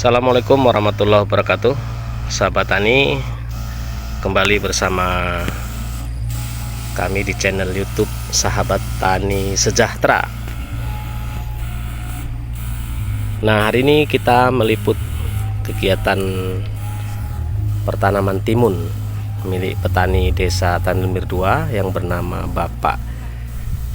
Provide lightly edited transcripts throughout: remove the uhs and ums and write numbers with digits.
Assalamualaikum warahmatullahi wabarakatuh. Sahabat tani, kembali bersama kami di channel YouTube Sahabat Tani Sejahtera. Nah, hari ini kita meliput kegiatan pertanaman timun milik petani Desa Tanimir 2 yang bernama Bapak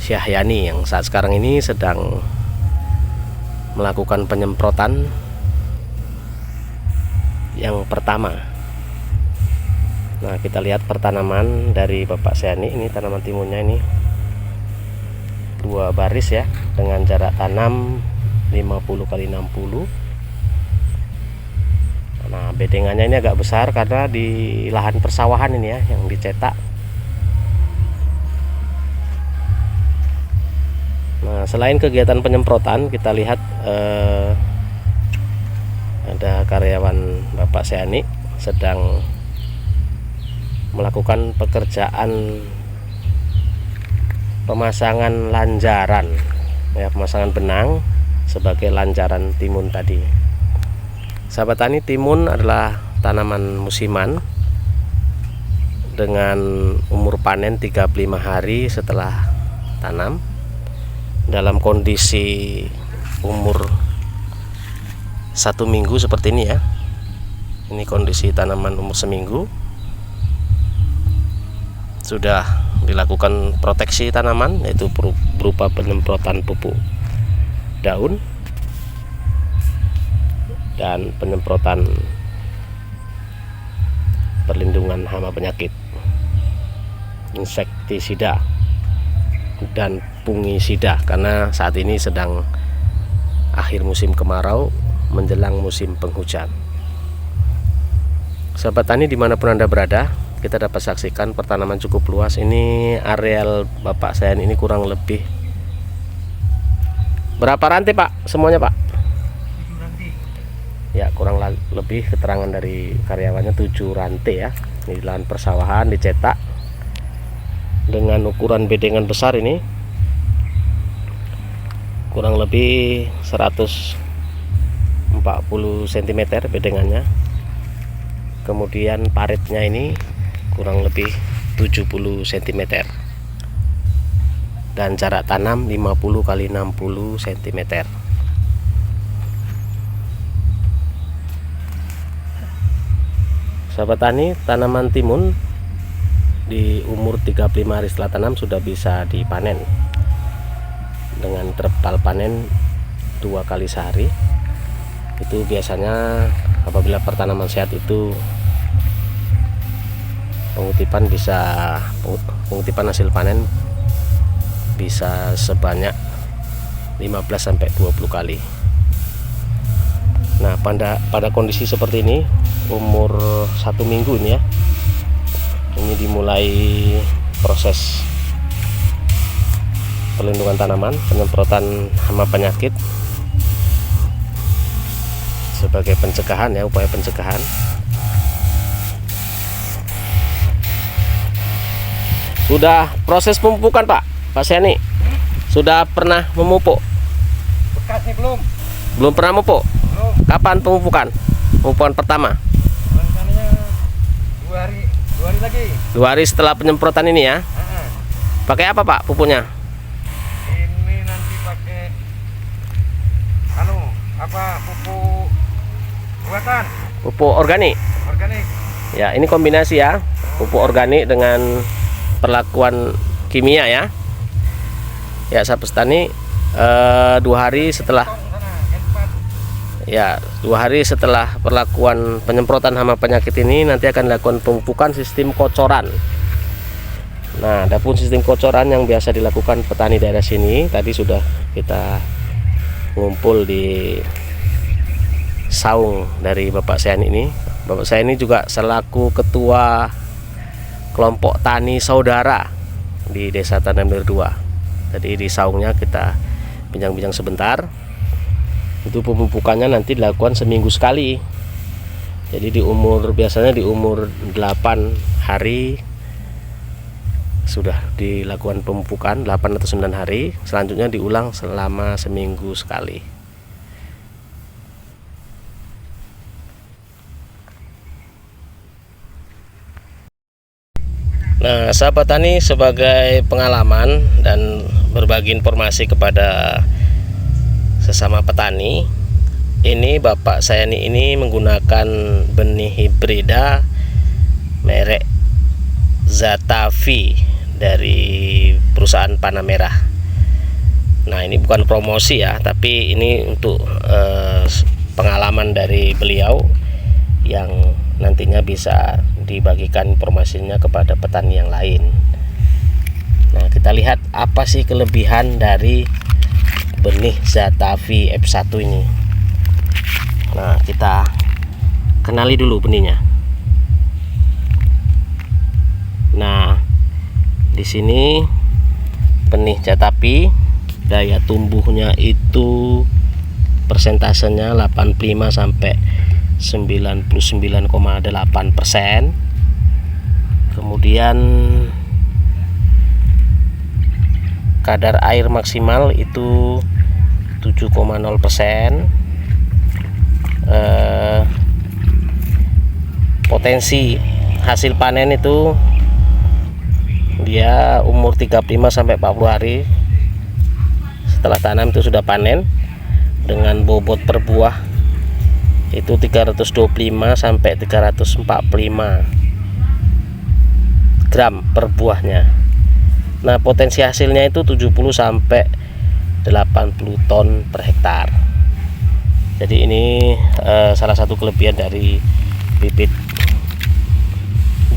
Syahyani, yang saat sekarang ini sedang melakukan penyemprotan yang pertama. Nah, kita lihat pertanaman dari Bapak Syahyani. Ini tanaman timunnya, ini 2 baris ya, dengan jarak tanam 50 x 60. Nah, bedengannya ini agak besar karena di lahan persawahan ini ya yang dicetak. Nah, selain kegiatan penyemprotan, kita lihat ada karyawan Bapak Syahyani sedang melakukan pekerjaan pemasangan lanjaran ya, pemasangan benang sebagai lanjaran timun tadi. Sahabat tani, timun adalah tanaman musiman dengan umur panen 35 hari setelah tanam. Dalam kondisi umur 1 minggu seperti ini ya. Ini kondisi tanaman umur seminggu. Sudah dilakukan proteksi tanaman, yaitu berupa penyemprotan pupuk daun dan penyemprotan perlindungan hama penyakit, insektisida dan fungisida, karena saat ini sedang akhir musim kemarau menjelang musim penghujan. Sahabat tani dimanapun Anda berada, kita dapat saksikan pertanaman cukup luas. Ini areal Bapak Syahyani ini kurang lebih berapa rantai Pak? Semuanya Pak? 7 rantai. Ya, kurang lebih keterangan dari karyawannya 7 rantai ya. Di lahan persawahan dicetak dengan ukuran bedengan besar, ini kurang lebih 140 cm bedengannya. Kemudian paritnya ini kurang lebih 70 cm dan jarak tanam 50 x 60 cm. Sahabat tani, tanaman timun di umur 35 hari setelah tanam sudah bisa dipanen dengan interval panen 2 kali sehari. Itu biasanya apabila pertanaman sehat itu pengutipan hasil panen bisa sebanyak 15-20 kali. Nah, pada kondisi seperti ini, umur 1 minggu ini ya, ini dimulai proses perlindungan tanaman, penyemprotan hama penyakit sebagai pencegahan ya, upaya pencegahan. Sudah proses pemupukan Pak Syahyani? Sudah pernah memupuk? Bekasnya belum Pernah memupuk? belum Kapan pemupukan pertama? rencananya 2 hari lagi. 2 hari setelah penyemprotan ini ya. Pakai apa Pak pupuknya? Ini nanti pakai pupuk buatan Pupuk organik ya. Ini kombinasi ya, pupuk organik dengan perlakuan kimia ya. Ya, sahabat tani, 2 hari setelah ya, 2 hari setelah perlakuan penyemprotan hama penyakit ini nanti akan dilakukan pemupukan sistem kocoran. Nah, adapun sistem kocoran yang biasa dilakukan petani daerah sini, tadi sudah kita ngumpul di saung dari Bapak Syahyani ini. Bapak Syahyani juga selaku ketua kelompok tani saudara di Desa Tanimir 2. Jadi di saungnya kita bincang-bincang sebentar. Itu pemupukannya nanti dilakukan seminggu sekali. Jadi biasanya di umur 8 hari sudah dilakukan pemupukan, 8 atau 9 hari. Selanjutnya diulang selama seminggu sekali. Nah, sahabat tani, sebagai pengalaman dan berbagi informasi kepada sesama petani, ini bapak saya ini menggunakan benih hibrida merek Zatavi dari perusahaan Panamera. Nah, ini bukan promosi ya, tapi ini untuk pengalaman dari beliau yang nantinya bisa dibagikan informasinya kepada petani yang lain. Nah, kita lihat apa sih kelebihan dari benih Zatavi F1 ini. Nah, kita kenali dulu benihnya. Nah, di sini benih Zatavi, daya tumbuhnya itu persentasenya 85 sampai 99,8%. Kemudian kadar air maksimal itu 7,0%. Potensi hasil panen itu dia umur 35 sampai 40 hari setelah tanam itu sudah panen, dengan bobot per buah itu 325 sampai 345 gram per buahnya. Nah, potensi hasilnya itu 70 sampai 80 ton per hektar. Jadi ini salah satu kelebihan dari bibit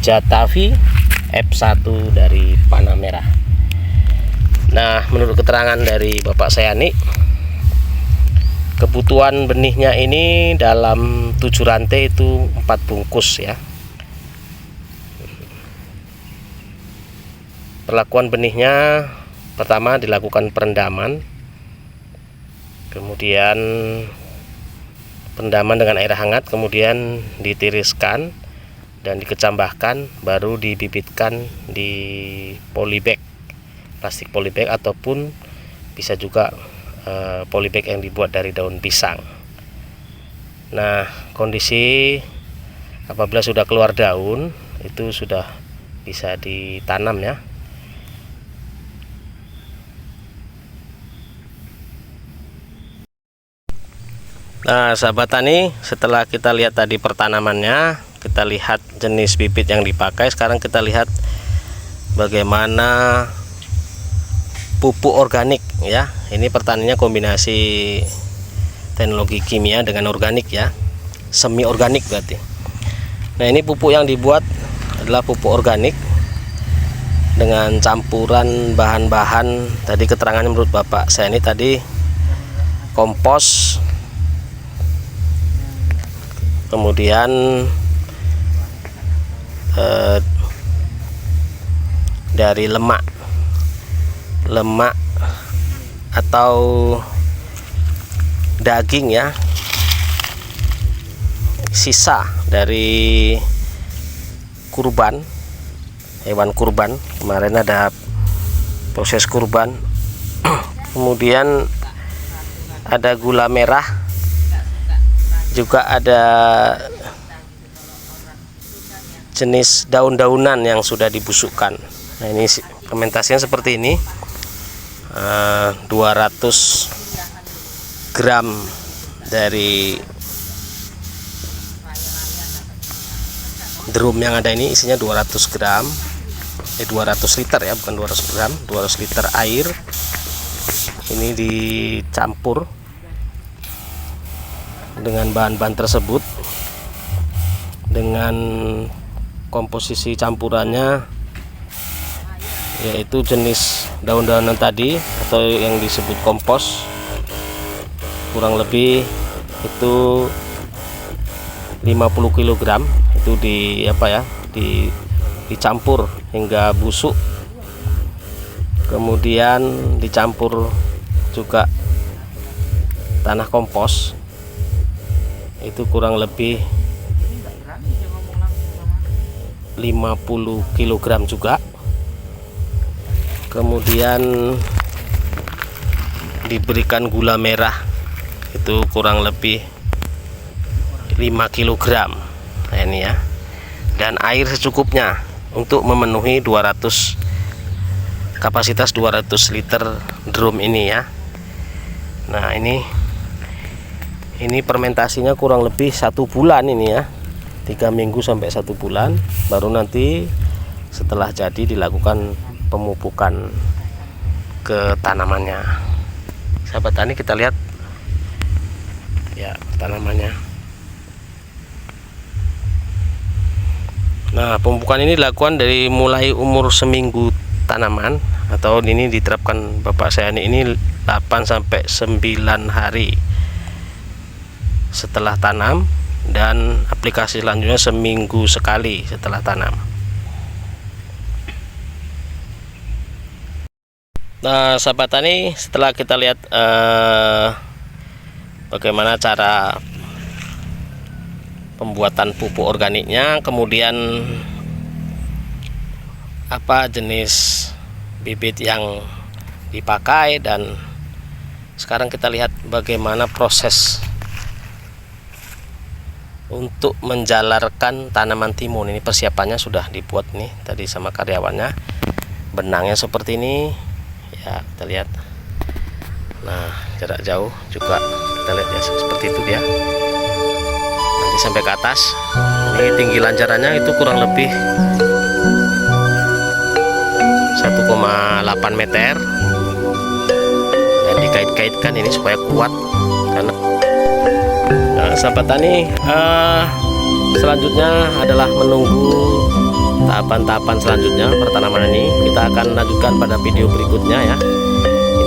Zatavi F1 dari Panamera. Nah, menurut keterangan dari bapak saya nih, kebutuhan benihnya ini dalam 7 rantai itu 4 bungkus ya. Perlakuan benihnya pertama dilakukan perendaman, kemudian perendaman dengan air hangat, kemudian ditiriskan dan dikecambahkan, baru dibibitkan di polybag, plastik polybag, ataupun bisa juga polybag yang dibuat dari daun pisang. Nah, kondisi apabila sudah keluar daun itu sudah bisa ditanam ya. Nah, sahabat tani, setelah kita lihat tadi pertanamannya, kita lihat jenis bibit yang dipakai. Sekarang kita lihat bagaimana pupuk organik ya. Ini pertaniannya kombinasi teknologi kimia dengan organik ya, semi organik berarti. Nah, ini pupuk yang dibuat adalah pupuk organik dengan campuran bahan-bahan tadi keterangannya menurut bapak saya ini tadi kompos, kemudian dari lemak atau daging ya, sisa dari kurban, hewan kurban. Kemarin ada proses kurban. Kemudian ada gula merah, juga ada jenis daun-daunan yang sudah dibusukkan. Nah, ini fermentasinya seperti ini. 200 gram dari drum yang ada ini isinya 200 gram, 200 liter ya, bukan 200 gram, 200 liter air. Ini dicampur dengan bahan-bahan tersebut, dengan komposisi campurannya yaitu jenis daun-daunan tadi atau yang disebut kompos, kurang lebih itu 50 kg. Itu dicampur hingga busuk, kemudian dicampur juga tanah kompos, itu kurang lebih 50 kg juga. Kemudian diberikan gula merah itu kurang lebih 5 kg. Nah, ini ya, dan air secukupnya. untuk memenuhi 200 kapasitas 200 liter drum ini ya. Nah ini fermentasinya kurang lebih 1 bulan ini ya, 3 minggu sampai 1 bulan, baru nanti setelah jadi dilakukan pemupukan ke tanamannya. Sahabat tani, kita lihat ya tanamannya. Nah pemupukan ini dilakukan dari mulai umur seminggu tanaman, atau ini diterapkan bapak saya ini 8 sampai 9 hari setelah tanam, dan aplikasi selanjutnya seminggu sekali setelah tanam. Nah sahabat tani, setelah kita lihat bagaimana cara pembuatan pupuk organiknya, kemudian apa jenis bibit yang dipakai, dan sekarang kita lihat bagaimana proses untuk menjalarkan tanaman timun. Ini persiapannya sudah dibuat nih tadi sama karyawannya, benangnya seperti ini ya, kita lihat. Nah jarak jauh juga kita lihat ya, seperti itu dia nanti sampai ke atas. Ini tinggi lancarannya itu kurang lebih 1,8 meter, dan dikait-kaitkan ini supaya kuat. Karena sahabat tani, selanjutnya adalah menunggu tahapan-tahapan selanjutnya pertanaman ini. Kita akan lanjutkan pada video berikutnya ya.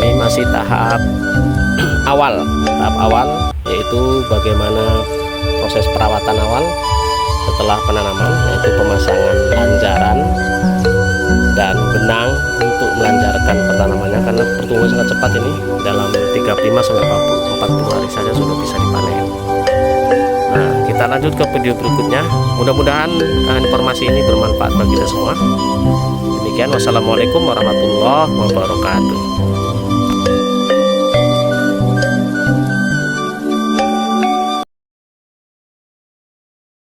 Ini masih tahap awal, yaitu bagaimana proses perawatan awal setelah penanaman, yaitu pemasangan lanjaran dan benang untuk melancarkan pertanamannya, karena pertumbuhan sangat cepat ini, dalam 35 sampai 40 hari saja sudah bisa dipanen. Nah kita lanjut ke video berikutnya. Mudah-mudahan informasi ini bermanfaat bagi kita semua. Demikian, wassalamualaikum warahmatullahi wabarakatuh.